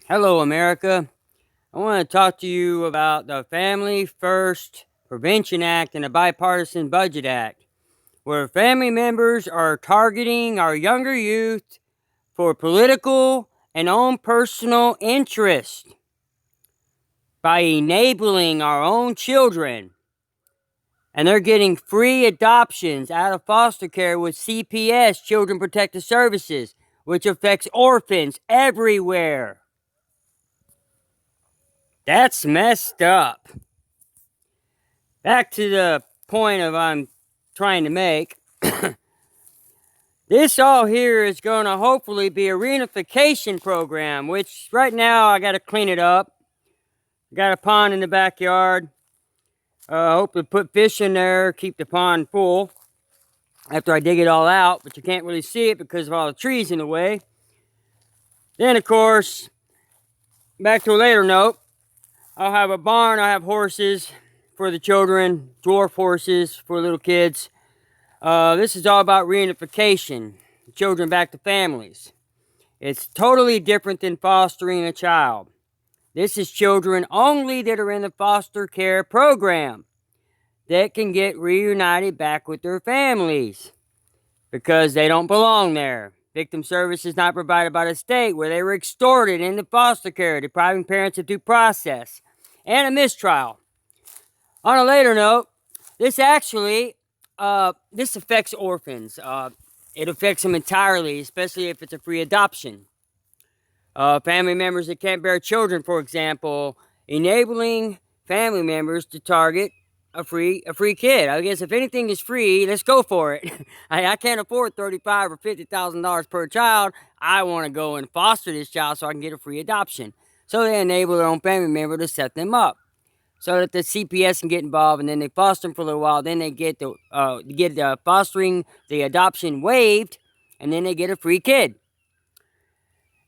Hello, America. I want to talk to you about the Family First Prevention Act and the Bipartisan Budget Act, where family members are targeting our younger youth for political and own personal interest by enabling our own children. And they're getting free adoptions out of foster care with CPS, Children Protective Services, which affects orphans everywhere. That's messed up. Back to the point of I'm trying to make. This all here is going to hopefully be a reunification program, which right now I got to clean it up. Got a pond in the backyard. Hope to put fish in there, keep the pond full after I dig it all out, but you can't really see it because of all the trees in the way. Then, of course, back to a later note, I'll have a barn, I'll have horses for the children, dwarf horses for little kids. This is all about reunification, children back to families. It's totally different than fostering a child. This is children only that are in the foster care program that can get reunited back with their families because they don't belong there. Victim services not provided by the state where they were extorted into foster care, depriving parents of due process and a mistrial. On a later note, this affects orphans. It affects them entirely, especially if it's a free adoption. Family members that can't bear children, for example, enabling family members to target a free kid. I guess if anything is free, let's go for it. I can't afford $35,000 or $50,000 per child. I want to go and foster this child so I can get a free adoption. So they enable their own family member to set them up, so that the CPS can get involved, and then they foster them for a little while. Then they get the fostering, the adoption waived, and then they get a free kid.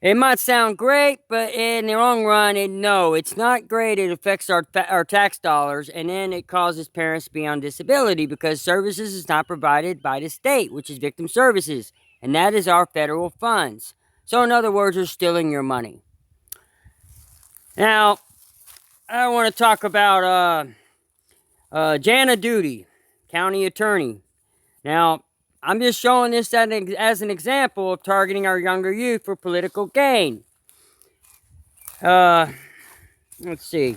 It might sound great, but in the long run, it's not great. It affects our tax dollars, and then it causes parents to be on disability because services is not provided by the state, which is victim services, and that is our federal funds. So in other words, they're stealing your money. Now, I want to talk about Jana Duty, county attorney. Now, I'm just showing this as an example of targeting our younger youth for political gain. Let's see.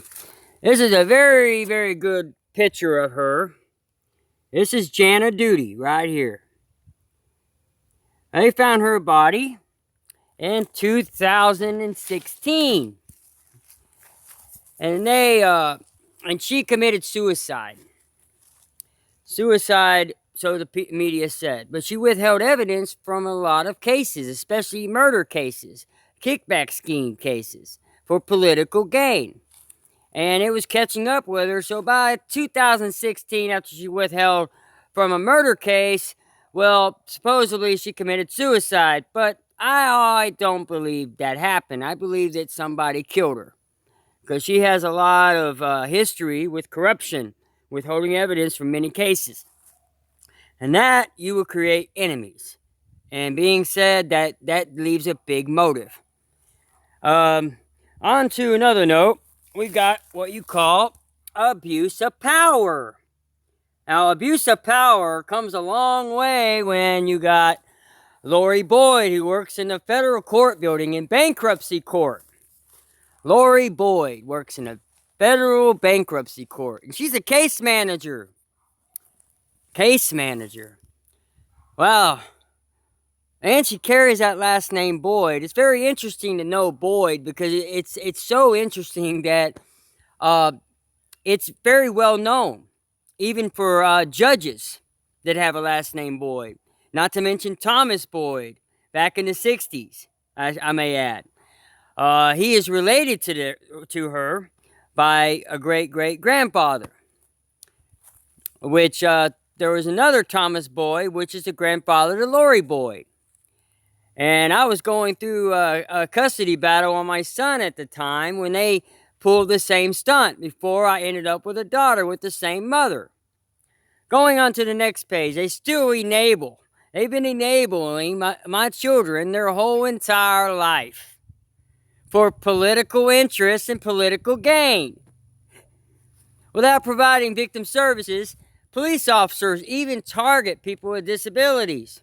This is a very, very good picture of her. This is Jana Duty right here. They found her body in 2016. And she committed suicide. So the media said. But she withheld evidence from a lot of cases, especially murder cases, kickback scheme cases, for political gain. And it was catching up with her. So by 2016, after she withheld from a murder case, well, supposedly she committed suicide. But I don't believe that happened. I believe that somebody killed her, because she has a lot of history with corruption, withholding evidence from many cases. And that you will create enemies. And being said, that leaves a big motive. On to another note, we got what you call abuse of power. Now, abuse of power comes a long way when you got Lori Boyd, who works in the federal court building in bankruptcy court. Lori Boyd works in a federal bankruptcy court, and she's a case manager. Wow. And she carries that last name Boyd. It's very interesting to know Boyd because it's so interesting that it's very well known, even for judges that have a last name Boyd. Not to mention Thomas Boyd, back in the 60s, I may add. He is related to her by a great-great-grandfather, which there was another Thomas Boyd, which is the grandfather to Lori Boyd. And I was going through a custody battle on my son at the time when they pulled the same stunt before I ended up with a daughter with the same mother. Going on to the next page, they still enable. They've been enabling my children their whole entire life. for political interest and political gain. Without providing victim services, police officers even target people with disabilities.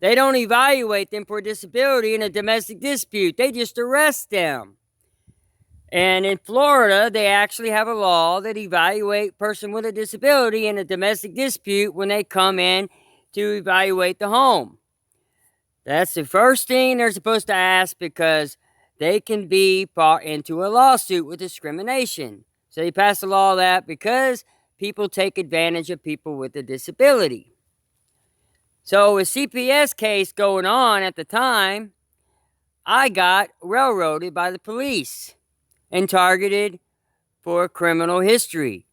They don't evaluate them for disability in a domestic dispute. They just arrest them. And in Florida, they actually have a law that evaluates a person with a disability in a domestic dispute when they come in to evaluate the home. That's the first thing they're supposed to ask, because they can be brought into a lawsuit with discrimination. So they passed a law that because people take advantage of people with a disability. So a CPS case going on at the time, I got railroaded by the police and targeted for criminal history.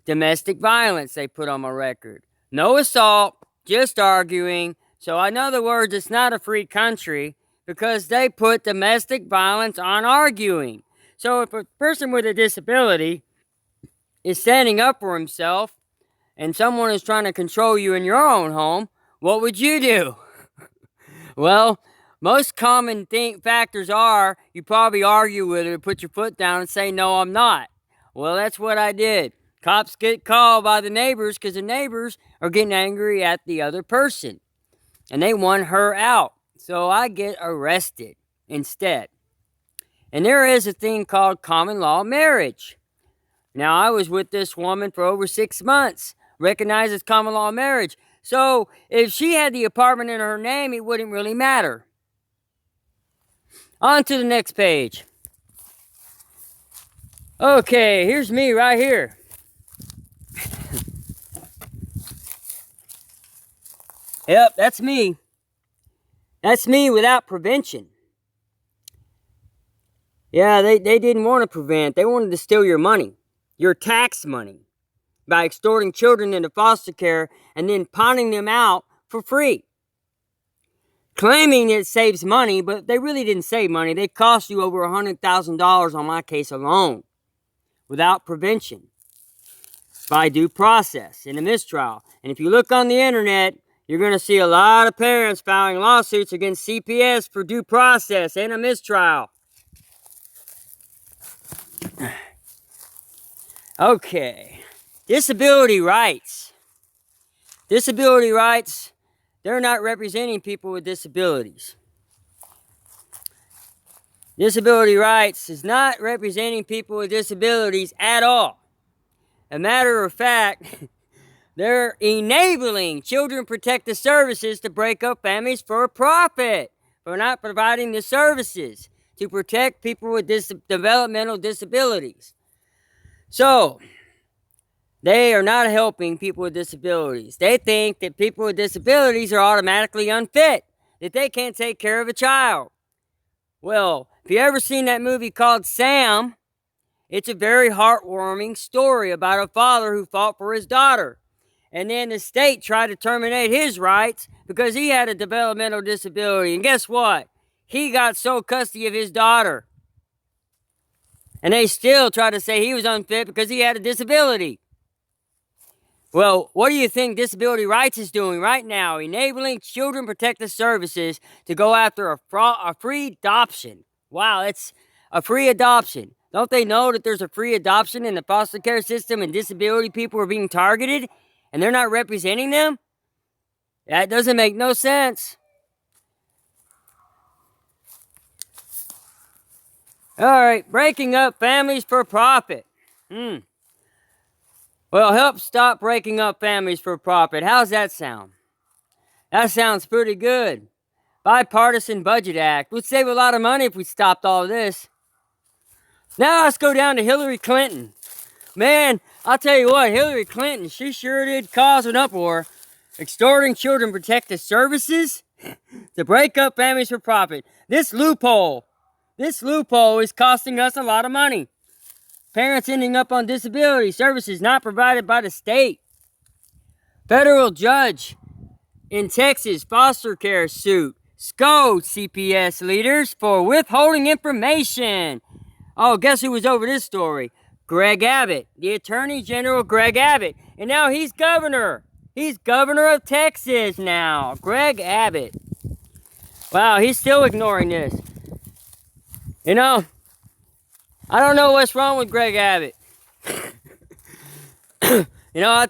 Domestic violence they put on my record. No assault, just arguing. So in other words, it's not a free country because they put domestic violence on arguing. So if a person with a disability is standing up for himself and someone is trying to control you in your own home, what would you do? Well, most common factors are you probably argue with her, put your foot down and say, no, I'm not. Well, that's what I did. Cops get called by the neighbors because the neighbors are getting angry at the other person. And they want her out. So I get arrested instead. And there is a thing called common law marriage. Now, I was with this woman for over 6 months, recognized as common law marriage. So if she had the apartment in her name, it wouldn't really matter. On to the next page. Okay, here's me right here. Yep, that's me. That's me without prevention. Yeah, they didn't want to prevent. They wanted to steal your money, your tax money, by extorting children into foster care and then pawning them out for free. Claiming it saves money, but they really didn't save money. They cost you over $100,000 on my case alone, without prevention, by due process in a mistrial. And if you look on the internet, you're going to see a lot of parents filing lawsuits against CPS for due process and a mistrial. Okay, disability rights. Disability rights, they're not representing people with disabilities. Disability rights is not representing people with disabilities at all. As a matter of fact, they're enabling Children Protective Services to break up families for a profit, for not providing the services to protect people with developmental disabilities. So, they are not helping people with disabilities. They think that people with disabilities are automatically unfit, that they can't take care of a child. Well, if you ever seen that movie called Sam, it's a very heartwarming story about a father who fought for his daughter. And then the state tried to terminate his rights because he had a developmental disability. And guess what? He got sole custody of his daughter. And they still try to say he was unfit because he had a disability. Well, what do you think Disability Rights is doing right now? Enabling Children Protective Services to go after a free adoption. Wow, that's a free adoption. Don't they know that there's a free adoption in the foster care system and disability people are being targeted and they're not representing them? That doesn't make no sense. All right, breaking up families for profit. Well, help stop breaking up families for profit. How's that sound? That sounds pretty good. Bipartisan Budget Act. We'd save a lot of money if we stopped all of this. Now let's go down to Hillary Clinton. Man, I'll tell you what, Hillary Clinton, she sure did cause an uproar. Extorting Children Protective Services to break up families for profit. This loophole is costing us a lot of money. Parents ending up on disability services not provided by the state. Federal judge in Texas foster care suit scolded CPS leaders for withholding information. Oh, guess who was over this story? Greg Abbott, the Attorney General Greg Abbott. And now he's governor. He's governor of Texas now. Greg Abbott. Wow, he's still ignoring this. You know, I don't know what's wrong with Greg Abbott. You know, I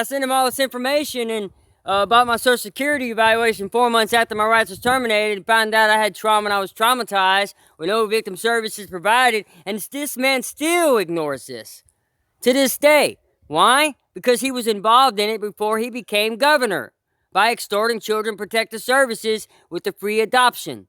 sent him all this information and about my Social Security evaluation 4 months after my rights was terminated, and found out I had trauma and I was traumatized with no victim services provided, and this man still ignores this to this day. Why? Because he was involved in it before he became governor by extorting Children Protective Services with the free adoption.